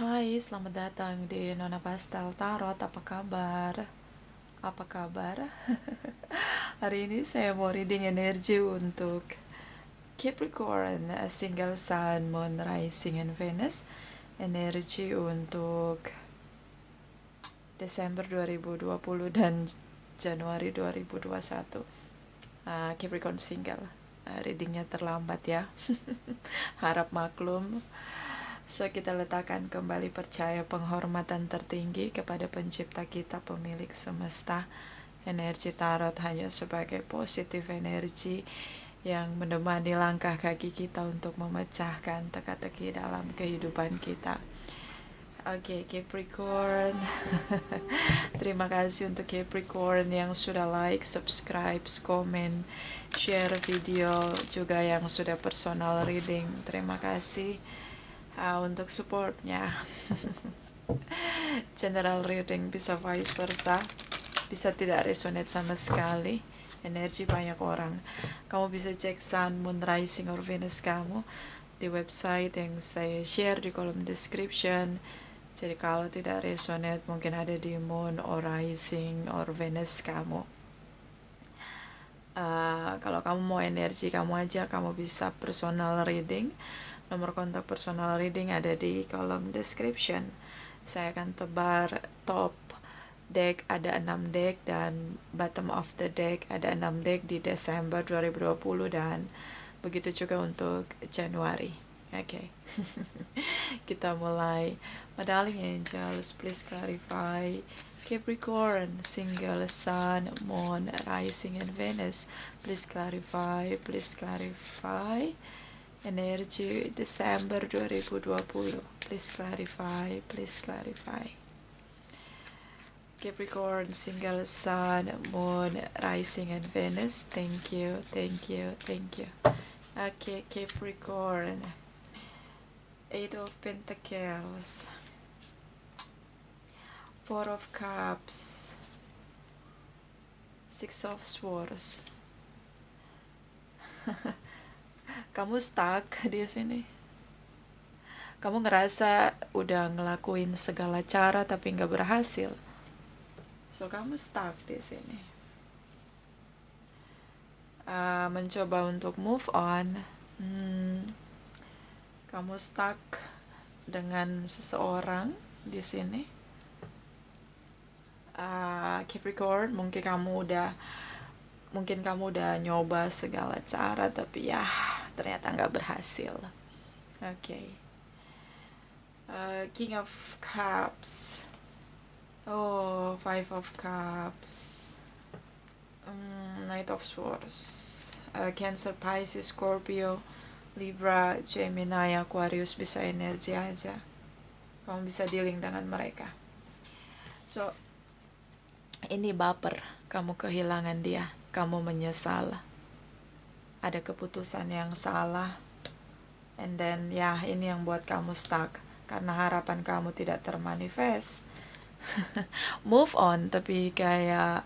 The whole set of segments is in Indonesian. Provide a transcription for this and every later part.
Hai, selamat datang di Nona Pastel Tarot. Apa kabar? Apa kabar? Hari ini saya mau reading energi untuk Capricorn, single sun, moon, rising, and Venus. Energi untuk Desember 2020 dan Januari 2021. Capricorn single. Readingnya terlambat ya. Harap maklum. So, kita letakkan kembali percaya penghormatan tertinggi kepada pencipta kita, pemilik semesta. Energi tarot hanya sebagai positif energi yang menemani langkah kaki kita untuk memecahkan teka-teki dalam kehidupan kita. Oke, Capricorn. Terima kasih untuk Capricorn yang sudah like, subscribe, komen, share video, juga yang sudah personal reading. Terima kasih untuk supportnya. General reading bisa vice versa, bisa tidak resonate sama sekali. Energi banyak orang. Kamu bisa cek Sun, Moon, Rising, or Venus kamu di website yang saya share di kolom description. Jadi kalau tidak resonate, mungkin ada di Moon or Rising or Venus kamu. Kalau kamu mau energi kamu aja, kamu bisa personal reading. Nomor kontak personal reading ada di kolom description. Saya akan tebar top deck ada 6 deck dan bottom of the deck ada 6 deck di Desember 2020 dan begitu juga untuk Januari. Oke. Kita mulai. My darling angels, please clarify Capricorn, single sun, moon, rising, and Venus. Please clarify, please clarify. Energi Desember 2020. Please clarify, please clarify. Capricorn, single sun, moon, rising, and Venus. Thank you, thank you, thank you. Okay, Capricorn. 8 of Pentacles. 4 of Cups. 6 of Swords. Kamu stuck di sini. Kamu ngerasa udah ngelakuin segala cara tapi nggak berhasil. So kamu stuck di sini. Mencoba untuk move on. Kamu stuck dengan seseorang di sini. Capricorn, mungkin kamu udah nyoba segala cara tapi ya ternyata nggak berhasil. Okay. King of Cups. Oh, 5 of Cups. Knight of Swords. Cancer, Pisces, Scorpio, Libra, Gemini, Aquarius, bisa energi aja. Kamu bisa dealing dengan mereka. So, ini baper. Kamu kehilangan dia. Kamu menyesal. Ada keputusan yang salah. And then, ya, ini yang buat kamu stuck. Karena harapan kamu tidak termanifest. Move on, tapi kayak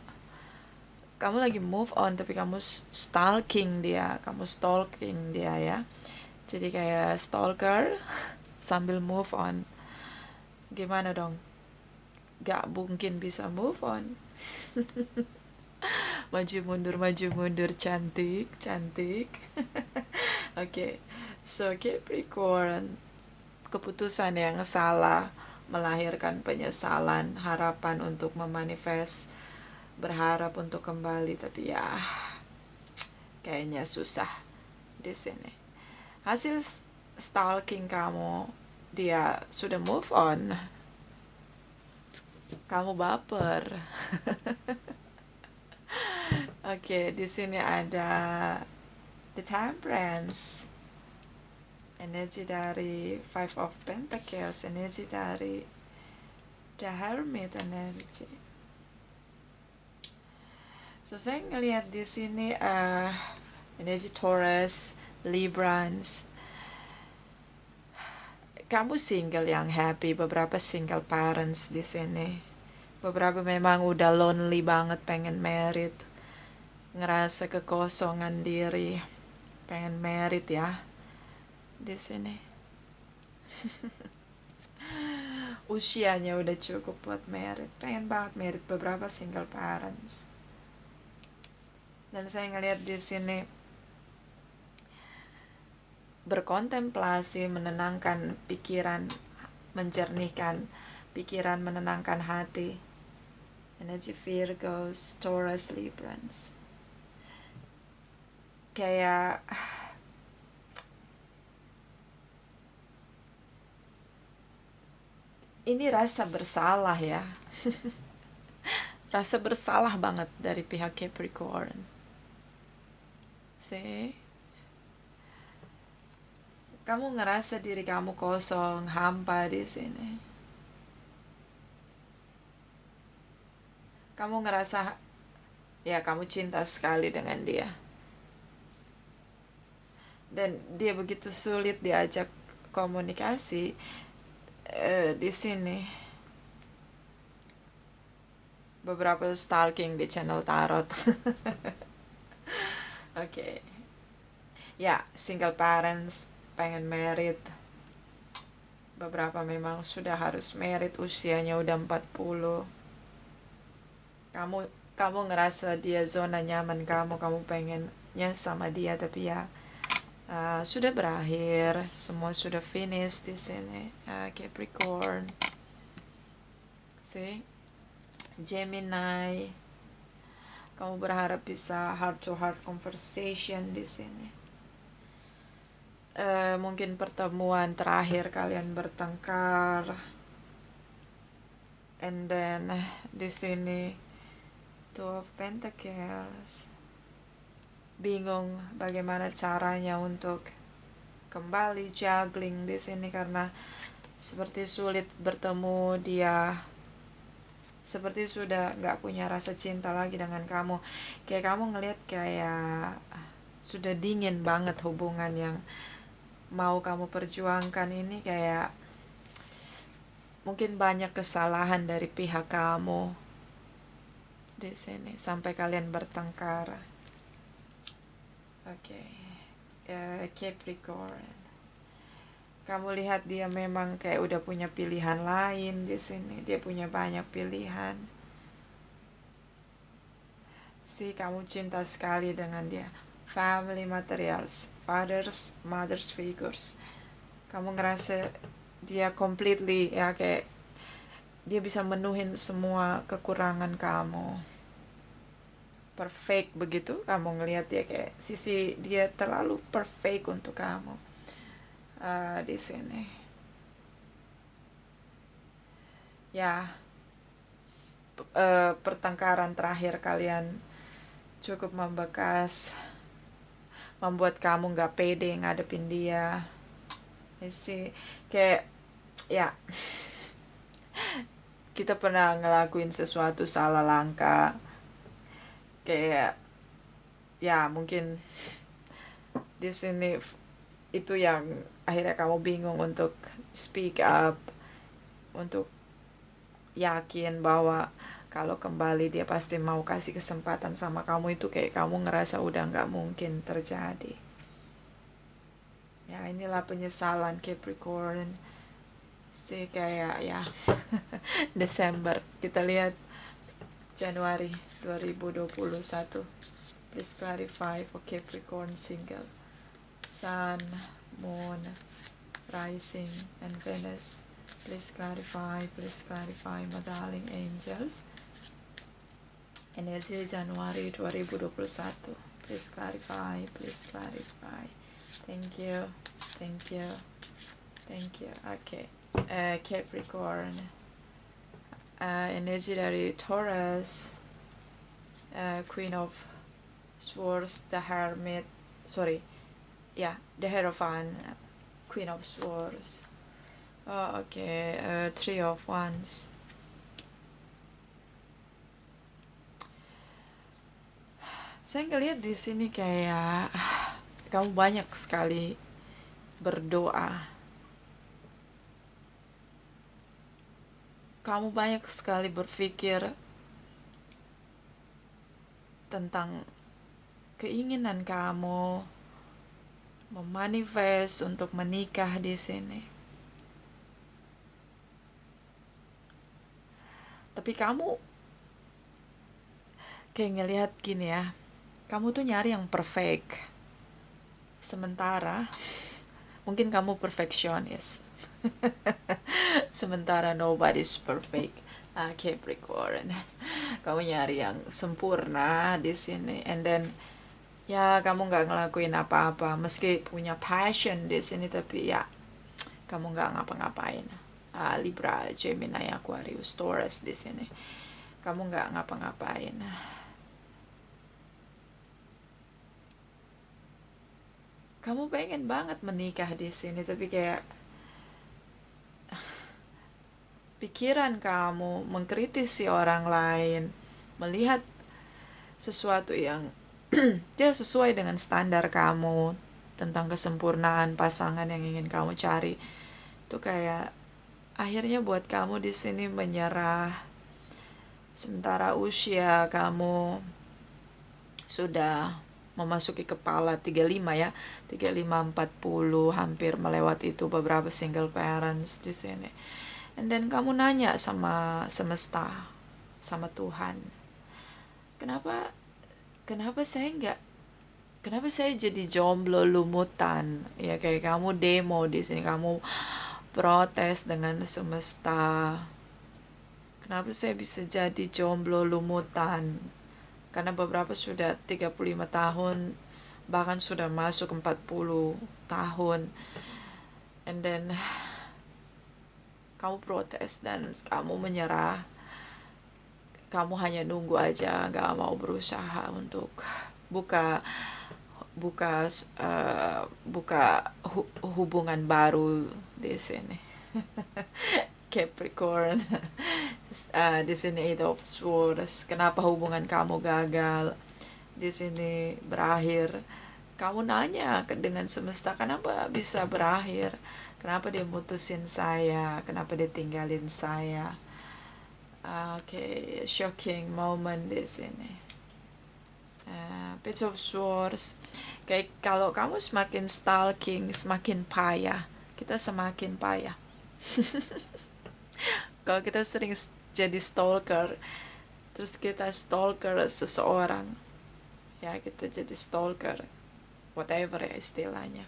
kamu lagi move on tapi kamu stalking dia ya. Jadi kayak stalker sambil move on. Gimana dong? Gak mungkin bisa move on. Maju mundur, cantik. Okay. So Capricorn, keputusan yang salah melahirkan penyesalan, harapan untuk memanifest, berharap untuk kembali, tapi ya kayaknya susah di sini. Hasil stalking kamu, dia sudah move on. Kamu baper. Oke, di sini ada The Temperance. Energi dari 5 of Pentacles, energi dari The Hermit energi. So saya ngelihat di sini energi Taurus, Librans. Kamu single yang happy, beberapa single parents di sini. Beberapa memang udah lonely banget, pengen married. Ngerasa kekosongan diri, pengen married ya. Di sini. usianya udah cukup buat merit, pengen banget merit beberapa single parents. Dan saya ngelihat di sini berkontemplasi, menenangkan pikiran, menjernihkan pikiran, menenangkan hati. Energi Virgos, Taurus, Librans. Kayak ini rasa bersalah ya. Rasa bersalah banget dari pihak Capricorn. See? Kamu ngerasa diri kamu kosong, hampa di sini. Kamu ngerasa ya kamu cinta sekali dengan dia. Dan dia begitu sulit diajak komunikasi di sini. Beberapa stalking di channel tarot. Oke. Ya, single parents pengen married. Beberapa memang sudah harus married, usianya udah 40. Kamu ngerasa dia zona nyaman kamu pengennya sama dia, tapi ya sudah berakhir, semua sudah finish di sini. Capricorn. See? Gemini. Kamu berharap bisa heart to heart conversation di sini. Mungkin pertemuan terakhir kalian bertengkar. And then di sini Two of Pentacles. Bingung bagaimana caranya untuk kembali juggling di sini karena seperti sulit bertemu dia, seperti sudah nggak punya rasa cinta lagi dengan kamu. Kayak kamu ngelihat kayak sudah dingin banget hubungan yang mau kamu perjuangkan ini, kayak mungkin banyak kesalahan dari pihak kamu di sini sampai kalian bertengkar. Oke. Capricorn. Kamu lihat dia memang kayak udah punya pilihan lain di sini. Dia punya banyak pilihan. Kamu cinta sekali dengan dia. Family materials, fathers, mothers figures. Kamu ngerasa dia completely ya, kayak dia bisa menuhin semua kekurangan kamu. Perfect begitu, kamu ngelihat dia kayak sisi dia terlalu perfect untuk kamu di sini. Ya, pertengkaran terakhir kalian cukup membekas, membuat kamu nggak pede ngadepin dia. Kayak ya kita pernah ngelakuin sesuatu salah langkah, kayak ya mungkin di sini itu yang akhirnya kamu bingung untuk speak up, untuk yakin bahwa kalau kembali dia pasti mau kasih kesempatan sama kamu. Itu kayak kamu ngerasa udah nggak mungkin terjadi. Ya inilah penyesalan Capricorn. Kayak ya Desember, kita lihat Januari 2021. Please clarify for Capricorn single. Sun, Moon, Rising, and Venus. Please clarify, my darling angels. Energi Januari 2021. Please clarify. Thank you. Okay. Capricorn. Energi dari Taurus. Queen of Swords, the Hermit. The Hierophant, Queen of Swords. Three of Wands. Saya ngeliat di sini kayak kamu banyak sekali berdoa. Kamu banyak sekali berpikir tentang keinginan kamu memanifest untuk menikah di sini. Tapi kamu kayak ngelihat gini ya, kamu tuh nyari yang perfect. Sementara mungkin kamu perfectionist. Sementara nobody's perfect. Capricorn. Kamu nyari yang sempurna di sini, and then ya kamu nggak ngelakuin apa-apa meski punya passion di sini, tapi ya kamu nggak ngapa-ngapain. Libra, Gemini, Aquarius, Taurus di sini. Kamu nggak ngapa-ngapain. Kamu pengen banget menikah di sini, tapi kayak pikiran kamu mengkritisi orang lain, melihat sesuatu yang tidak sesuai dengan standar kamu tentang kesempurnaan pasangan yang ingin kamu cari. Itu kayak akhirnya buat kamu di sini menyerah. Sementara usia kamu sudah memasuki kepala 35 ya, 35 40, hampir melewati itu, beberapa single parents di sini. And then kamu nanya sama semesta, sama Tuhan, kenapa kenapa saya nggak kenapa saya jadi jomblo lumutan? Ya kayak kamu demo di sini, kamu protes dengan semesta. Kenapa saya bisa jadi jomblo lumutan? Karena beberapa sudah 35 tahun, bahkan sudah masuk 40 tahun. And then kamu protes dan kamu menyerah. Kamu hanya nunggu aja, gak mau berusaha untuk buka buka hubungan baru di sini. Capricorn. Di sini Eight of Swords. Kenapa hubungan kamu gagal? Di sini berakhir. Kamu nanya dengan semesta, kenapa bisa berakhir? Kenapa dia mutusin saya? Kenapa dia tinggalin saya? Shocking moment di sini. Page of Swords. Kayak kalau kamu semakin stalking, semakin payah. Kita semakin payah. Kalau kita sering jadi stalker, terus kita stalker seseorang, ya kita jadi stalker, whatever ya istilahnya.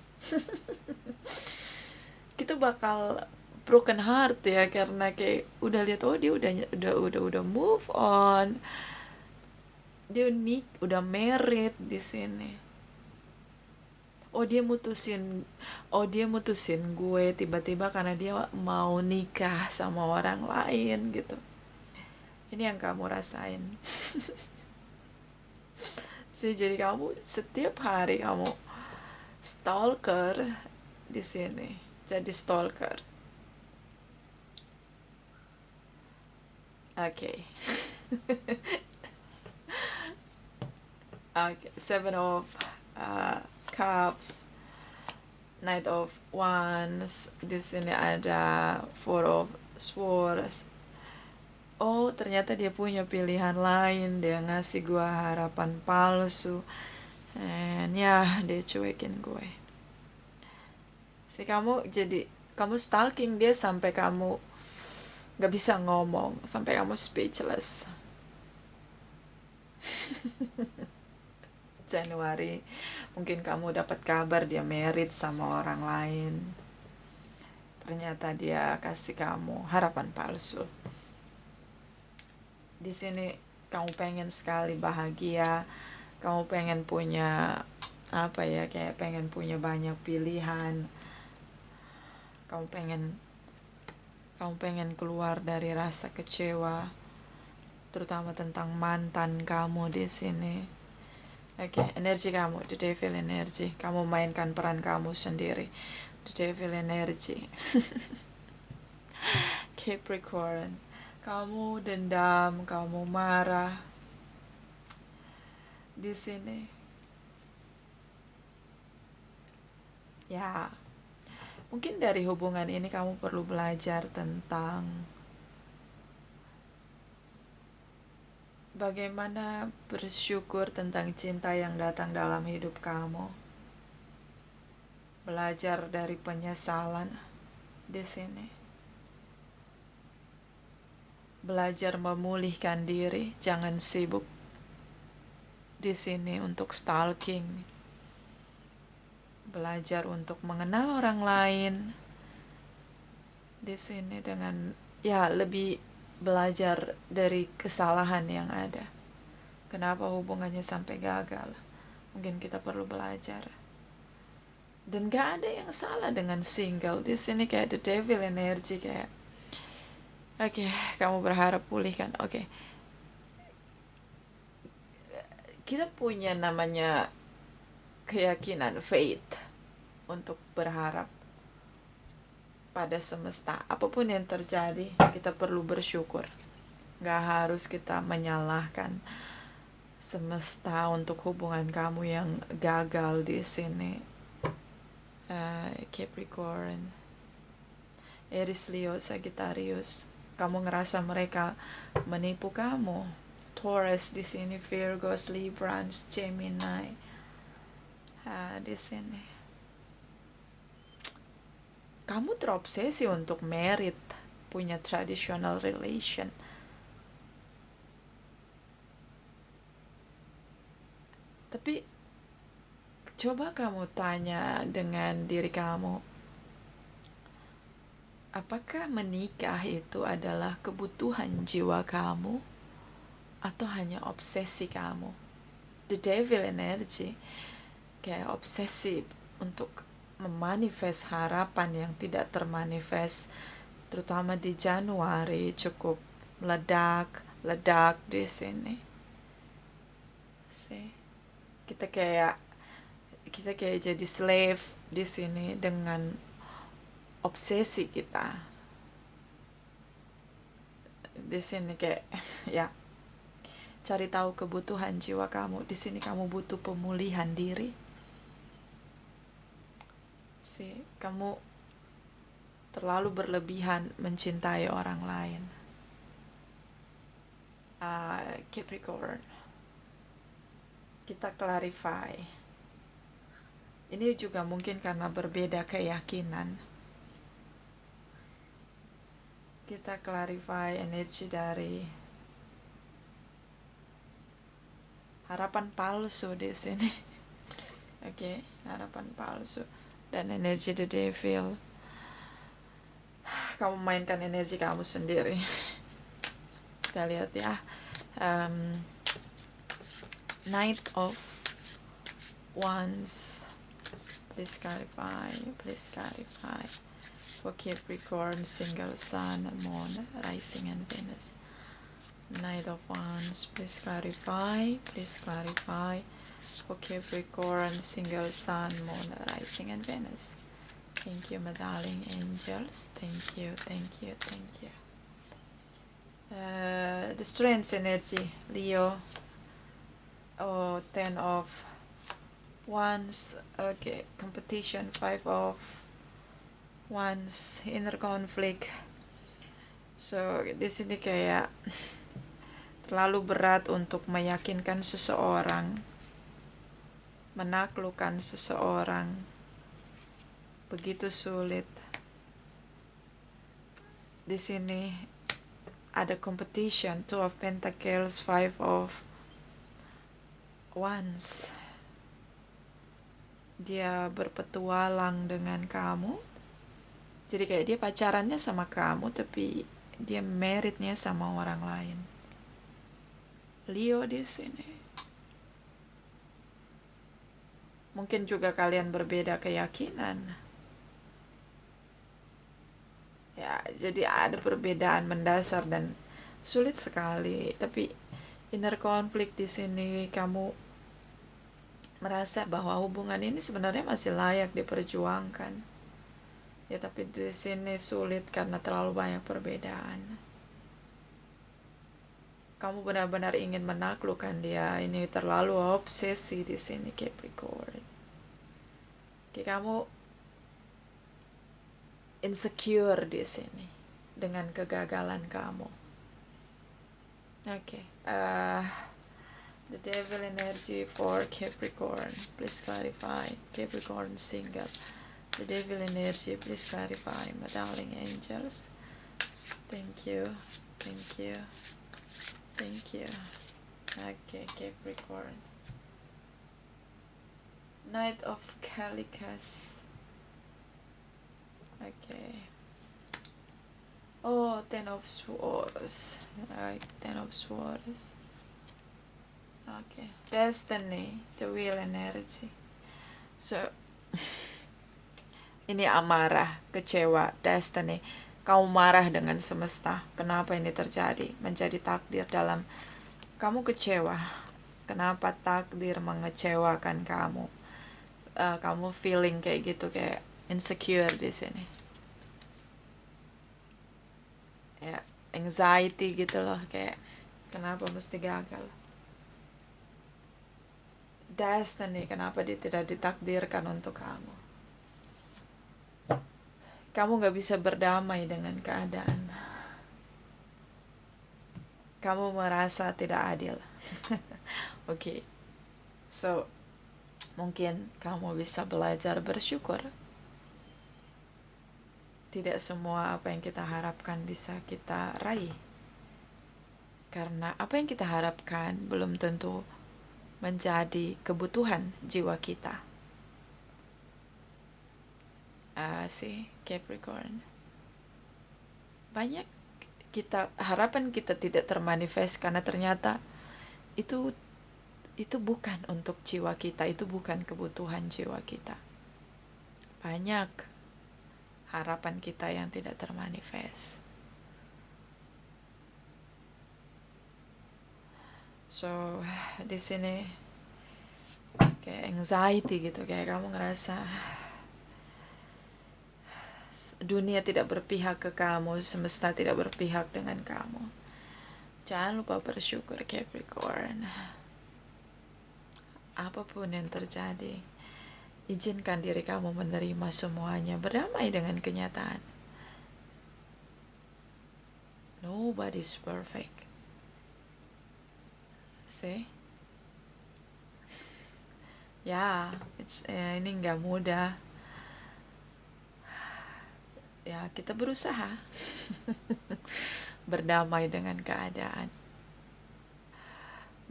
Kita bakal broken heart ya, karena kayak udah lihat, oh dia udah move on, dia udah married di sini. Oh dia mutusin gue tiba-tiba karena dia mau nikah sama orang lain gitu. Ini yang kamu rasain. Jadi kamu setiap hari kamu stalker di sini, jadi stalker. Oke. Seven of Cups, Knight of Wands, di sini ada Four of Swords. Oh, ternyata dia punya pilihan lain, dia ngasih gue harapan palsu, and ya dia cuekin gue. Kamu stalking dia sampai kamu gak bisa ngomong, sampai kamu speechless. Januari mungkin kamu dapat kabar dia married sama orang lain. Ternyata dia kasih kamu harapan palsu. Di sini kamu pengen sekali bahagia, kamu pengen punya kayak pengen punya banyak pilihan. Kamu pengen keluar dari rasa kecewa, terutama tentang mantan kamu di sini. Energi kamu, the devil energy. Kamu mainkan peran kamu sendiri, the devil energy. Capricorn, kamu dendam, kamu marah di sini. Ya, mungkin dari hubungan ini kamu perlu belajar tentang bagaimana bersyukur tentang cinta yang datang dalam hidup kamu. Belajar dari penyesalan di sini. belajar memulihkan diri, jangan sibuk di sini untuk stalking. Belajar untuk mengenal orang lain di sini dengan lebih belajar dari kesalahan yang ada. Kenapa hubungannya sampai gagal? Mungkin kita perlu belajar. Dan gak ada yang salah dengan single. Di sini kayak the devil energy, kayak oke, kamu berharap pulihkan. Oke. Kita punya namanya keyakinan, faith, untuk berharap pada semesta. Apapun yang terjadi, kita perlu bersyukur. Gak harus kita menyalahkan semesta untuk hubungan kamu yang gagal di sini. Capricorn, Aries, Leo, Sagittarius. Kamu ngerasa mereka menipu kamu. Taurus di sini, Virgos, Librans, Gemini. Di sini. Kamu terobsesi untuk merit, punya traditional relation. Tapi coba kamu tanya dengan diri kamu, apakah menikah itu adalah kebutuhan jiwa kamu atau hanya obsesi kamu? The devil energy, kayak obsesi untuk memanifest harapan yang tidak termanifest, terutama di Januari cukup meledak di sini. Kita kayak jadi slave di sini dengan obsesi kita. Di sini kayak cari tahu kebutuhan jiwa kamu. Di sini kamu butuh pemulihan diri. Kamu terlalu berlebihan mencintai orang lain. Capricorn, kita clarify. Ini juga mungkin karena berbeda keyakinan. Kita clarify energi dari harapan palsu di sini. Oke, harapan palsu dan energi the devil. Kamu mainkan energi kamu sendiri. Kita lihat ya. Knight of Wands. Please clarify. For Capricorn, single sun, moon, rising and Venus. Knight of Wands, please clarify. For Capricorn, single sun, moon, rising and Venus. Thank you, my darling angels. Thank you. The strength energy, Leo. 10 of Wands. Okay, competition, 5 of Wands, inner conflict. So di sini kayak terlalu berat untuk meyakinkan seseorang, menaklukkan seseorang. Begitu sulit. Di sini ada competition, 2 of Pentacles, 5 of Wands. Dia berpetualang dengan kamu. Jadi kayak dia pacarannya sama kamu, tapi dia meritnya sama orang lain. Leo di sini. Mungkin juga kalian berbeda keyakinan. Ya, jadi ada perbedaan mendasar dan sulit sekali. Tapi inner conflict di sini, kamu merasa bahwa hubungan ini sebenarnya masih layak diperjuangkan. Ya, tapi di sini sulit karena terlalu banyak perbedaan. Kamu benar-benar ingin menaklukkan dia. Ini terlalu obsesi di sini, Capricorn. Kamu insecure di sini dengan kegagalan kamu. The devil energy for Capricorn, please clarify. Capricorn single. The devil energy, please clarify, my darling angels. Thank you. thank you, thank you. Okay, Capricorn. Knight of Calicus. Okay. Oh, Ten of Swords. Alright, Ten of Swords. Okay. Destiny, the wheel energy. So, ini amarah, kecewa, destiny. Kamu marah dengan semesta. Kenapa ini terjadi? Menjadi takdir dalam kamu kecewa. Kenapa takdir mengecewakan kamu? Kamu feeling kayak gitu, kayak insecure di sini. Ya, anxiety gitu loh, kayak kenapa mesti gagal? Destiny, kenapa dia tidak ditakdirkan untuk kamu? Kamu gak bisa berdamai dengan keadaan. Kamu merasa tidak adil. Okay. So, mungkin kamu bisa belajar bersyukur. Tidak semua apa yang kita harapkan bisa kita raih. Karena apa yang kita harapkan belum tentu menjadi kebutuhan jiwa kita. Si Capricorn. Banyak harapan kita tidak termanifest karena ternyata itu bukan untuk jiwa kita, itu bukan kebutuhan jiwa kita. Banyak harapan kita yang tidak termanifest. So, di sini kayak anxiety gitu, kayak kamu ngerasa dunia tidak berpihak ke kamu, semesta tidak berpihak dengan kamu. Jangan lupa bersyukur, Capricorn. Apapun yang terjadi, izinkan diri kamu menerima semuanya, berdamai dengan kenyataan. Nobody's perfect. See? Ya, ini nggak mudah. Ya, kita berusaha berdamai dengan keadaan,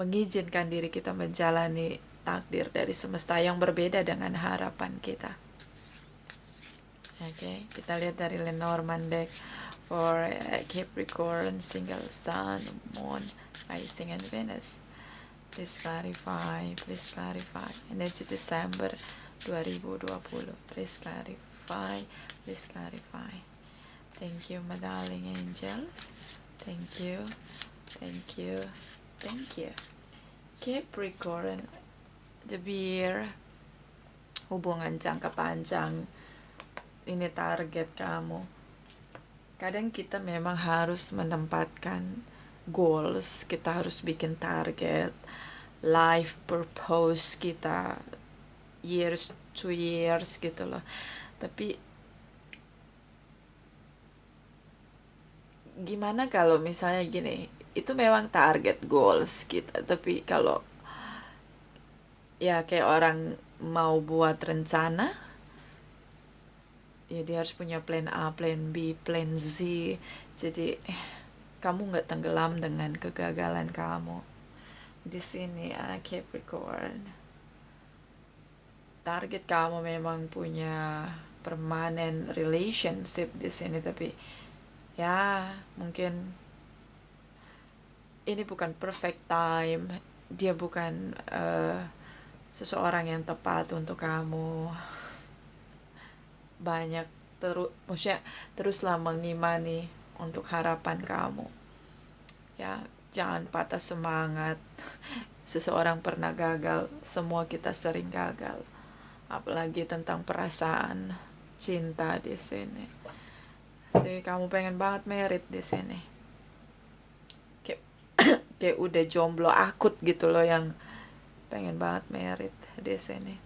mengizinkan diri kita menjalani takdir dari semesta yang berbeda dengan harapan kita. Okay, kita lihat dari Lenormand deck for Capricorn, single sun, moon, rising, and Venus. Please clarify, please clarify. Energy December 2020. Please clarify, please clarify. Thank you, my darling angels. Thank you, thank you, thank you. Capricorn, the bear, hubungan jangka panjang. Ini target kamu. Kadang kita memang harus menempatkan goals, kita harus bikin target, life purpose kita, years to years gitu loh. Tapi gimana kalau misalnya gini, itu memang target goals kita, tapi kalau ya kayak orang mau buat rencana, ya dia harus punya plan A, plan B, plan Z. Jadi kamu nggak tenggelam dengan kegagalan kamu. Di sini Capricorn, target kamu memang punya permanent relationship di sini, tapi ya mungkin ini bukan perfect time. Dia bukan seseorang yang tepat untuk kamu. Banyak maksudnya teruslah mengimani untuk harapan kamu. Ya, jangan patah semangat. Seseorang pernah gagal, semua kita sering gagal. Apalagi tentang perasaan cinta di sini. Kamu pengen banget merit di sini. Kayak udah jomblo akut gitu loh, yang pengen banget merit di sini.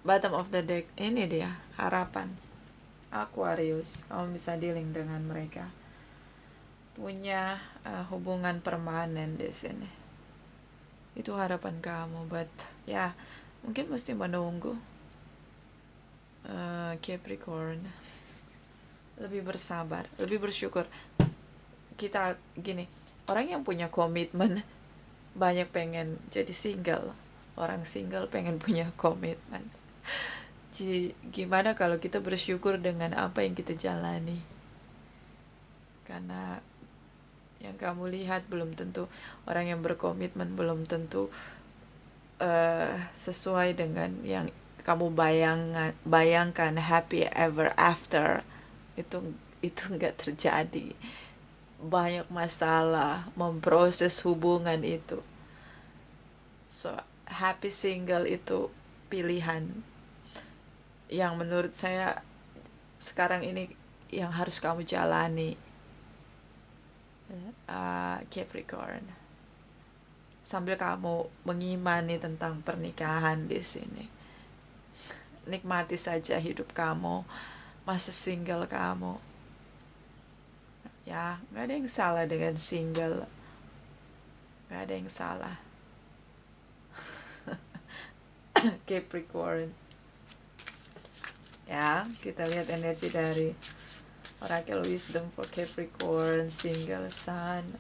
Bottom of the deck, ini dia harapan. Aquarius, kamu bisa dealing dengan mereka. Punya hubungan permanen di sini. Itu harapan kamu, but ya mungkin mesti menunggu. Capricorn, lebih bersabar, lebih bersyukur. kita gini, orang yang punya komitmen banyak pengen jadi single, orang single pengen punya komitmen. Gimana kalau kita bersyukur dengan apa yang kita jalani, karena yang kamu lihat belum tentu, orang yang berkomitmen belum tentu sesuai dengan yang kamu bayangkan happy ever after. Itu nggak terjadi. Banyak masalah memproses hubungan itu. So happy single itu pilihan yang menurut saya sekarang ini yang harus kamu jalani, Capricorn, sambil kamu mengimani tentang pernikahan di sini. Nikmati saja hidup kamu, masa single kamu. Ya, nggak ada yang salah dengan single, nggak ada yang salah. Capricorn. Ya, kita lihat energi dari Oracle Wisdom for Capricorn, single sun,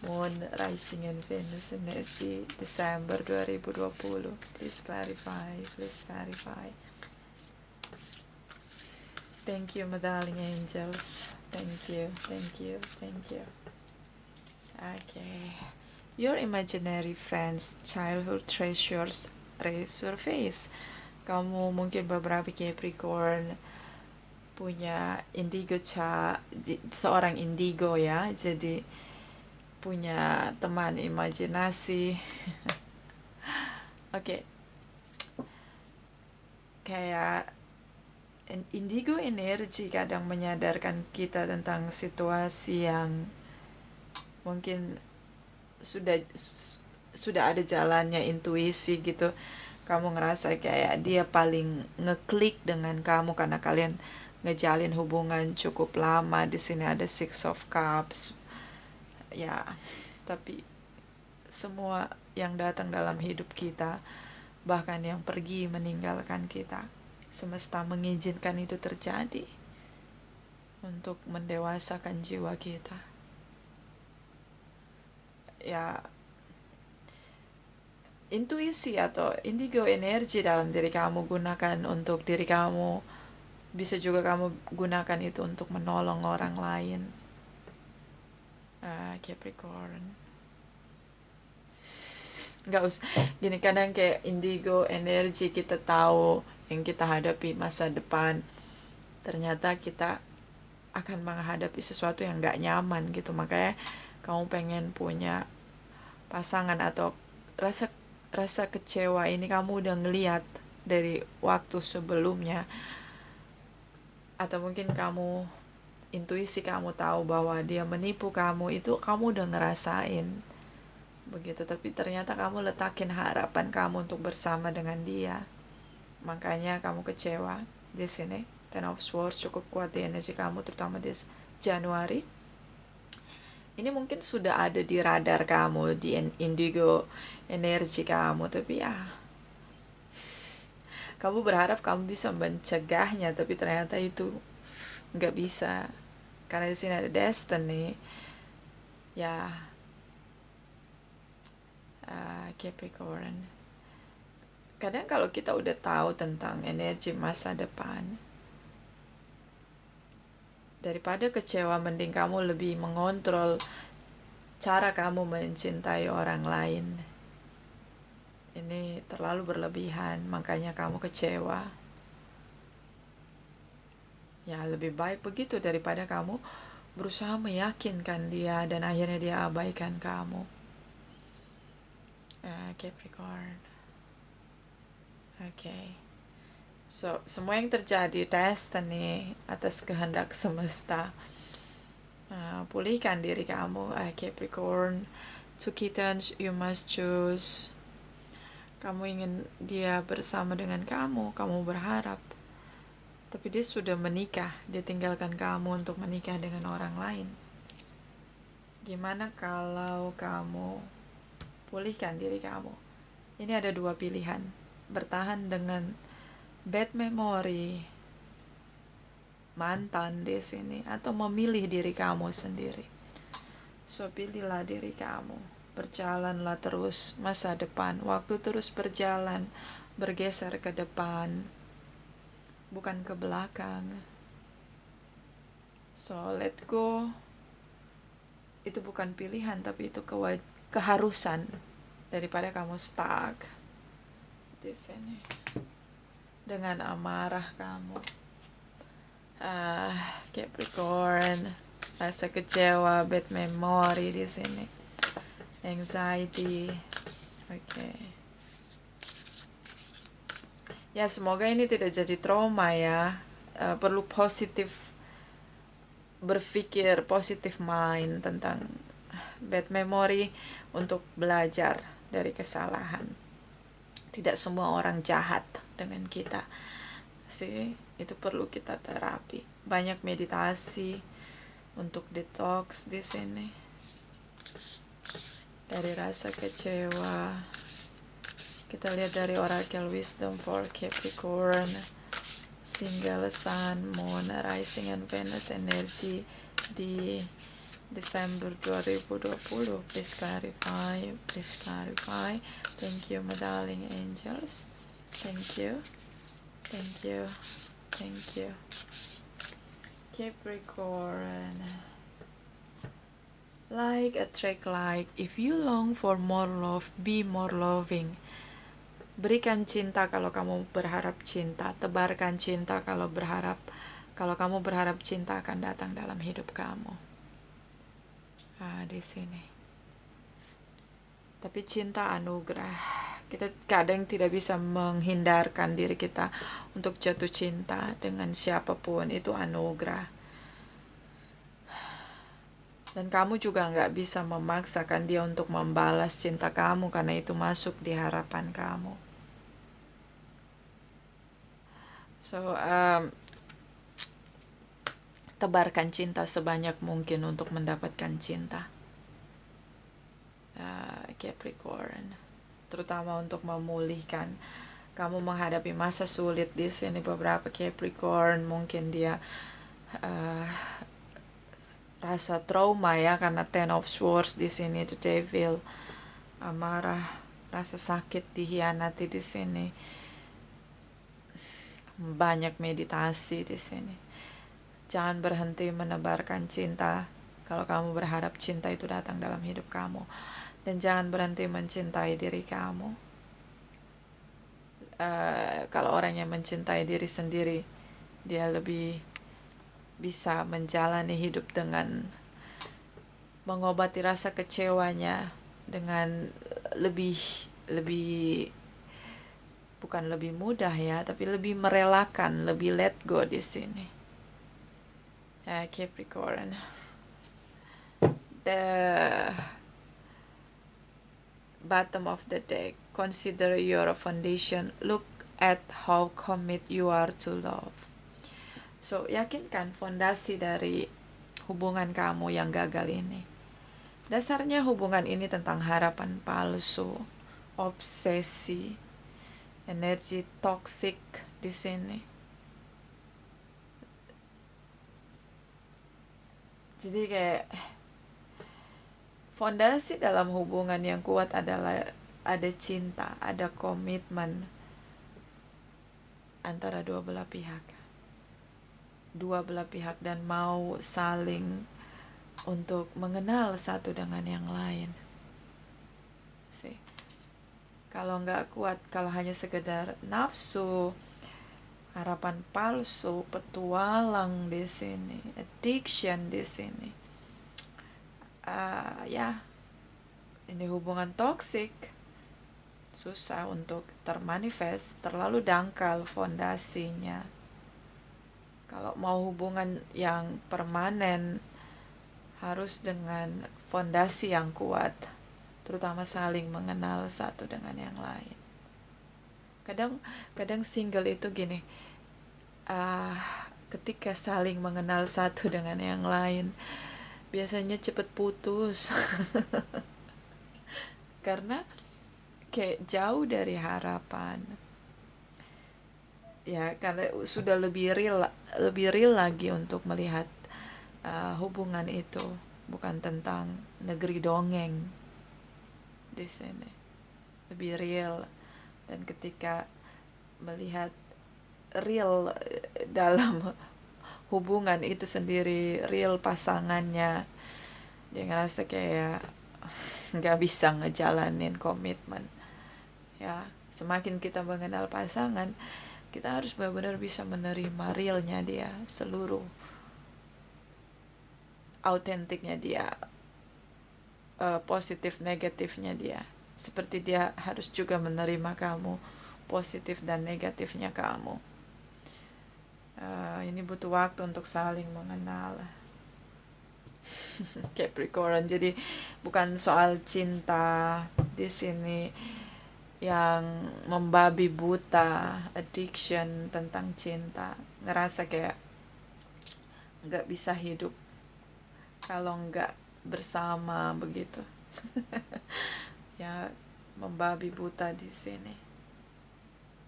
moon, rising and Venus energy Desember 2020. Please clarify, please clarify. Thank you, my darling angels. Thank you, thank you, thank you. Okay. Your imaginary friends, childhood treasures, resurface. Kamu mungkin beberapa Capricorn punya indigo seorang indigo ya, jadi punya teman imajinasi. Oke. Kayak indigo energi kadang menyadarkan kita tentang situasi yang mungkin sudah ada jalannya, intuisi gitu. Kamu ngerasa kayak dia paling ngeklik dengan kamu karena kalian ngejalin hubungan cukup lama. Di sini ada Six of Cups. Ya, tapi semua yang datang dalam hidup kita, bahkan yang pergi meninggalkan kita, semesta mengizinkan itu terjadi untuk mendewasakan jiwa kita. Ya, intuisi atau indigo energi dalam diri kamu gunakan untuk diri kamu. Bisa juga kamu gunakan itu untuk menolong orang lain. Capricorn. Gak usah gini, kadang kayak indigo energi kita tahu yang kita hadapi masa depan, ternyata kita akan menghadapi sesuatu yang gak nyaman gitu. Makanya kamu pengen punya pasangan, atau rasa kecewa ini kamu udah ngeliat dari waktu sebelumnya, atau mungkin kamu intuisi kamu tahu bahwa dia menipu kamu, itu kamu udah ngerasain begitu, tapi ternyata kamu letakin harapan kamu untuk bersama dengan dia, makanya kamu kecewa. Di sini Ten of Swords cukup kuat di energi kamu, terutama di Januari ini. Mungkin sudah ada di radar kamu, di indigo energi kamu, tapi ya kamu berharap kamu bisa mencegahnya, tapi ternyata itu nggak bisa karena di sini ada destiny. Ya, Capricorn. Kadang kalau kita udah tahu tentang energi masa depan, daripada kecewa, mending kamu lebih mengontrol cara kamu mencintai orang lain. Ini terlalu berlebihan, makanya kamu kecewa. Ya, lebih baik begitu daripada kamu berusaha meyakinkan dia dan akhirnya dia abaikan kamu. Capricorn. Okay. So, semua yang terjadi destiny atas kehendak semesta. Pulihkan diri kamu, Capricorn. Two kittens, you must choose. Kamu ingin dia bersama dengan kamu berharap. Tapi dia sudah menikah, dia tinggalkan kamu untuk menikah dengan orang lain. Gimana kalau kamu pulihkan diri kamu? Ini ada dua pilihan, bertahan dengan bad memory mantan di sini, atau memilih diri kamu sendiri. So pilihlah diri kamu, berjalanlah terus masa depan. Waktu terus berjalan, bergeser ke depan, bukan ke belakang. So let go itu bukan pilihan, tapi itu keharusan daripada kamu stuck di sini dengan amarah kamu. Capricorn, rasa kecewa, bad memory di sini, anxiety. Oke. Ya, semoga ini tidak jadi trauma ya. Perlu berpikir positif mind tentang bad memory untuk belajar dari kesalahan. Tidak semua orang jahat dengan kita. Itu perlu kita terapi. Banyak meditasi untuk detox di sini dari rasa kecewa. Kita lihat dari Oracle Wisdom for Capricorn, Single Sun, Moon, Rising and Venus energi di Desember 2020. Please clarify. Thank you, my darling angels. Thank you. Capricorn, like attract like. If you long for more love, be more loving. Berikan cinta kalau kamu berharap cinta. Tebarkan cinta kalau kamu berharap cinta akan datang dalam hidup kamu. Di sini. Tapi cinta anugerah. Kita kadang tidak bisa menghindarkan diri kita untuk jatuh cinta dengan siapapun. Itu anugerah. Dan kamu juga nggak bisa memaksakan dia untuk membalas cinta kamu, karena itu masuk di harapan kamu. So, tebarkan cinta sebanyak mungkin untuk mendapatkan cinta. Capricorn, terutama untuk memulihkan. Kamu menghadapi masa sulit di sini. Beberapa Capricorn mungkin dia rasa trauma ya, karena Ten of Swords di sini, itu Devil, amarah, rasa sakit, dihianati di sini. Banyak meditasi di sini. Jangan berhenti menebarkan cinta kalau kamu berharap cinta itu datang dalam hidup kamu. Dan jangan berhenti mencintai diri kamu. Kalau orang yang mencintai diri sendiri, dia lebih bisa menjalani hidup dengan mengobati rasa kecewanya dengan lebih bukan lebih mudah ya, tapi lebih merelakan, lebih let go di sini. Capricorn, the bottom of the deck. Consider your foundation. Look at how commit you are to love. So, yakinkan fondasi dari hubungan kamu yang gagal ini. Dasarnya hubungan ini tentang harapan palsu, obsesi, energi toksik di sini. Jadi kayak fondasi dalam hubungan yang kuat adalah ada cinta, ada komitmen antara dua belah pihak dan mau saling untuk mengenal satu dengan yang lain. Kalau nggak kuat, kalau hanya sekedar nafsu, harapan palsu, petualang di sini, addiction di sini, ini hubungan toksik, susah untuk termanifest, terlalu dangkal fondasinya. Kalau mau hubungan yang permanen, harus dengan fondasi yang kuat, terutama saling mengenal satu dengan yang lain. Kadang single itu gini, ketika saling mengenal satu dengan yang lain, biasanya cepet putus. Karena kayak jauh dari harapan. Ya, karena sudah lebih real lagi untuk melihat hubungan itu. bukan tentang negeri dongeng di sini, lebih real. Dan ketika melihat real dalam hubungan itu sendiri, real pasangannya, dia ngerasa kayak nggak bisa ngejalanin komitmen. Ya, semakin kita mengenal pasangan, kita harus benar-benar bisa menerima realnya dia, seluruh autentiknya dia, positif negatifnya dia. Seperti dia harus juga menerima kamu, positif dan negatifnya kamu. Ini butuh waktu untuk saling mengenal. Capricorn. Jadi bukan soal cinta di sini yang membabi buta, addiction tentang cinta, ngerasa kayak nggak bisa hidup kalau nggak bersama begitu. Ya, membabi buta di sini.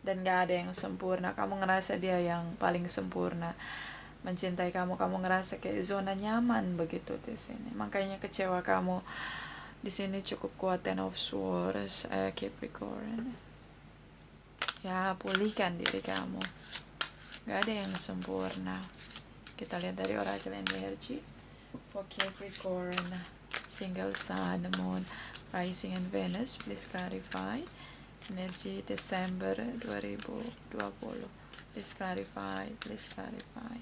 Dan nggak ada yang sempurna. Kamu ngerasa dia yang paling sempurna, mencintai kamu. Kamu ngerasa kayak zona nyaman begitu di sini. Makanya kecewa kamu di sini cukup kuat. Ten of Swords, Capricorn. Ya, pulihkan diri kamu. Gak ada yang sempurna. Kita lihat dari oracle energy for Capricorn, single sun, moon, rising and Venus. Please clarify energy Desember 2020. Please clarify, please clarify.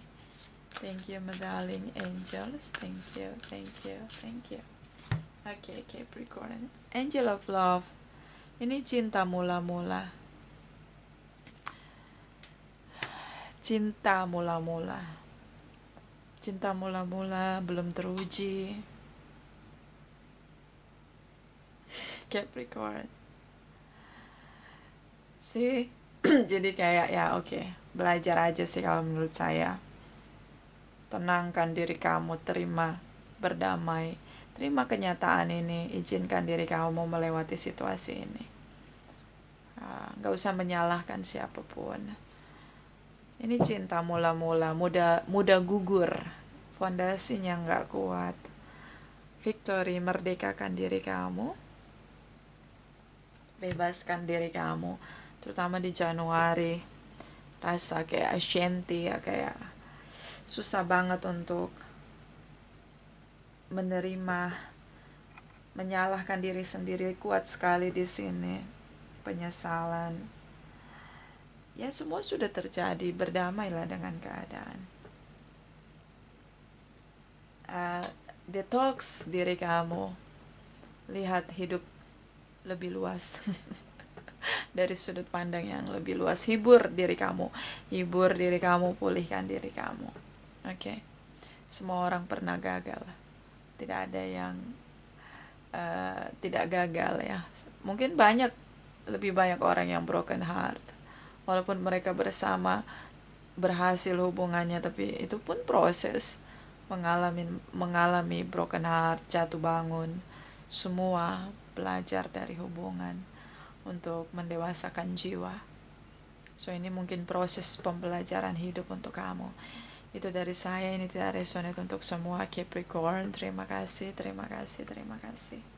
Thank you, my darling angels. Thank you, thank you, thank you. Okay, Capricorn. Angel of Love. Ini cinta mula-mula. Cinta mula-mula. Cinta mula-mula belum teruji. Capricorn. Sih. Jadi kayak ya oke, belajar aja sih kalau menurut saya. Tenangkan diri kamu, terima, berdamai, terima kenyataan ini, izinkan diri kamu melewati situasi ini. Gak usah menyalahkan siapapun. Ini cinta mula-mula, mudah gugur, fondasinya gak kuat. Victory, merdekakan diri kamu, bebaskan diri kamu, terutama di Januari. Rasa kayak ashanti ya, kayak susah banget untuk menerima, menyalahkan diri sendiri, kuat sekali di sini, penyesalan. Ya semua sudah terjadi, berdamailah dengan keadaan. Detox diri kamu, lihat hidup lebih luas. Dari sudut pandang yang lebih luas. Hibur diri kamu, pulihkan diri kamu. Oke. Semua orang pernah gagal, tidak ada yang tidak gagal ya. Mungkin lebih banyak orang yang broken heart, walaupun mereka bersama berhasil hubungannya, tapi itu pun proses, mengalami broken heart, jatuh bangun, semua belajar dari hubungan untuk mendewasakan jiwa. So ini mungkin proses pembelajaran hidup untuk kamu. Itu dari saya, ini tidak resonate untuk semua Capricorn. Terima kasih, terima kasih, terima kasih.